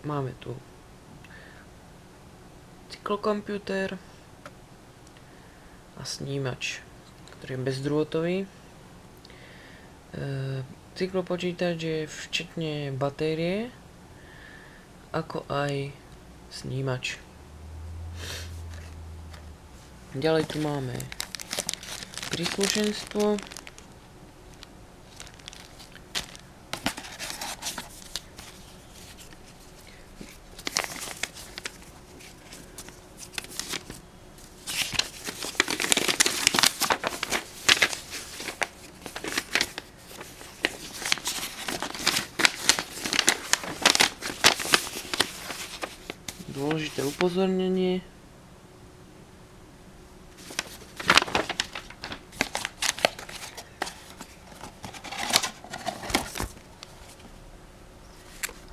máme tu cyklokomputer a snímač, ktorý je bezdrôtový. Cyklopočítač je včetne batérie, ako aj snímač. Ďalej tu máme príslušenstvo. Dôležité upozornenie.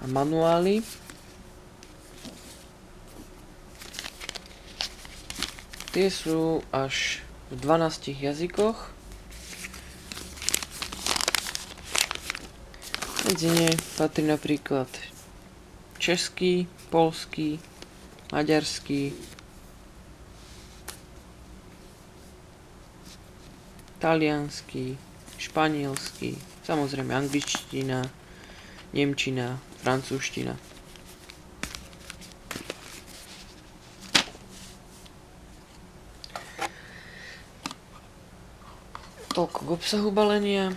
A manuály. Tie sú až v 12 jazykoch. Medzi ne patrí napríklad český, poľský, maďarský, taliansky, španielsky, samozrejme angličtina, nemčina, francúzština. Toľko k obsahu balenia.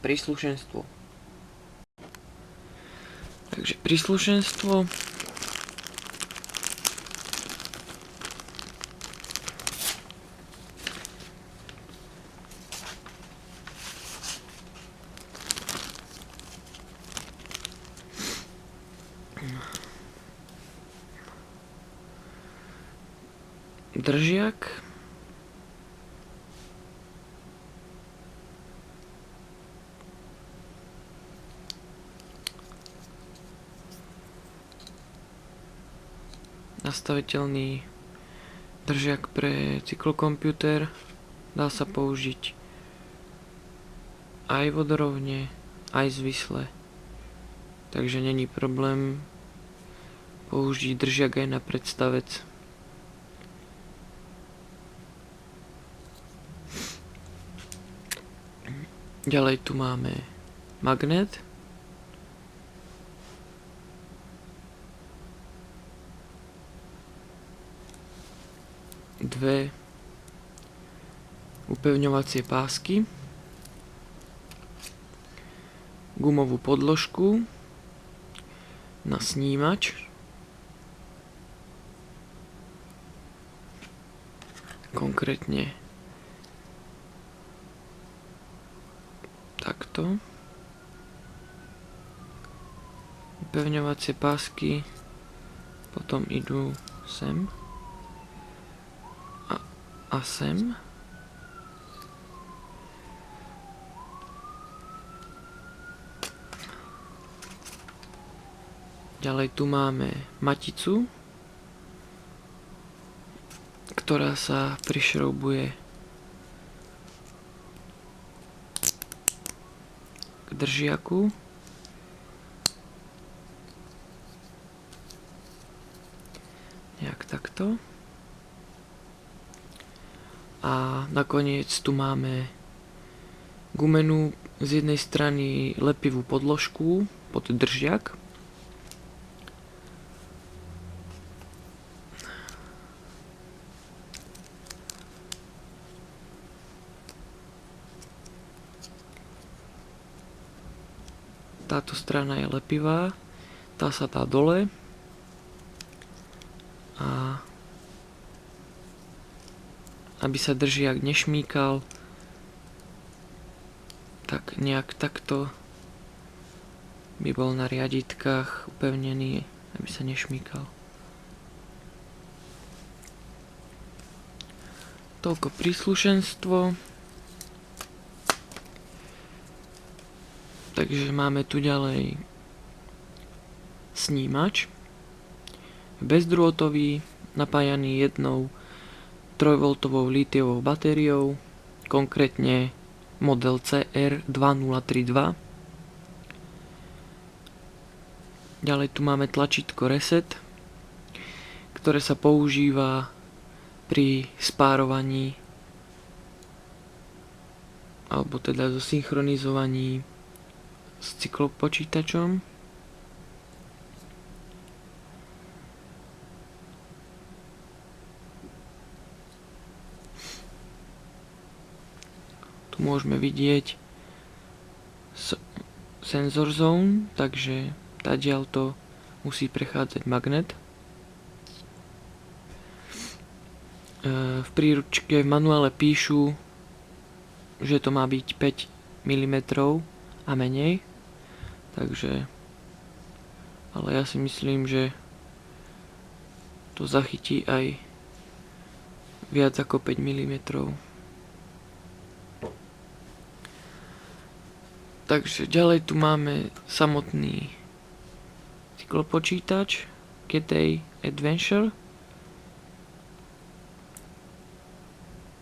Príslušenstvo. Takže príslušenstvo držiak, nastaviteľný držiak pre cyklokomputer, dá sa použiť aj vodorovne, aj zvisle, takže není problém použiť držiak aj na predstavec. Ďalej tu máme magnet, dve upevňovacie pásky, gumovú podložku na snímač, konkrétne takto. Upevňovacie pásky potom idú sem a sem. Ďalej tu máme maticu, ktorá sa prišroubuje k držiaku. Nejak takto. A nakoniec tu máme gumenú z jednej strany lepivú podložku pod držiak. Táto strana je lepivá, tá sa dá dole a aby sa držiak nešmýkal, tak nejak takto by bol na riaditkách upevnený, aby sa nešmýkal. Toľko príslušenstvo. Takže máme tu ďalej snímač, bezdrôtový, napájaný jednou 3V lítiovou batériou konkrétne model CR2032. Ďalej tu máme tlačítko Reset, ktoré sa používa pri spárovaní alebo teda zo synchronizovaní s cyklopočítačom. Tu môžeme vidieť sensor zone, takže tadiaľ to musí prechádzať magnet. V príručke v manuále píšu, že to má byť 5 mm a menej, takže ale ja si myslím, že to zachytí aj viac ako 5 mm. Takže ďalej tu máme samotný cyklopočítač Cathay Adventure.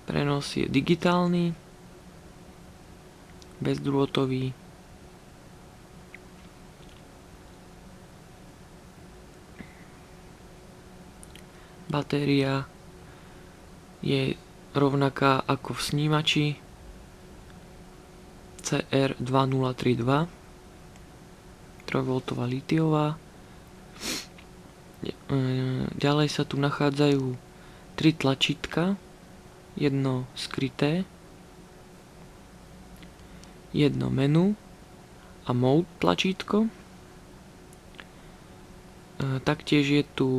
Prenos je digitálny, bezdrôtový. Batéria je rovnaká ako v snímači CR2032, 3V litiová. Ďalej sa tu nachádzajú 3 tlačítka, jedno skryté, jedno menu a mode tlačítko. Taktiež je tu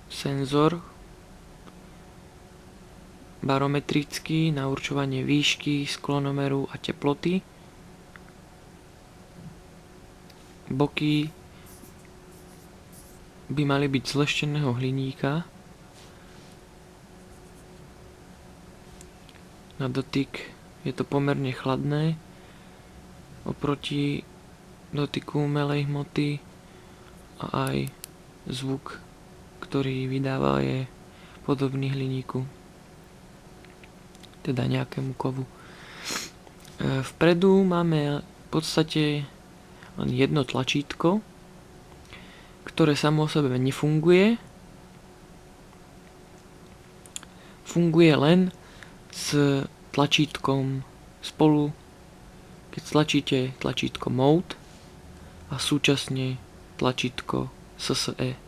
senzor barometrický na určovanie výšky, sklonomeru a teploty. Boky by mali byť z lešteného hliníka. Na dotyk je to pomerne chladné oproti dotyku umelej hmoty a aj zvuk, ktorý vydáva, je podobný hliníku, teda nejakému kovu. Vpredu máme v podstate len jedno tlačítko, ktoré samo o sebe nefunguje. Funguje len s tlačítkom spolu, keď stlačíte tlačítko Mode a súčasne tlačítko SSE.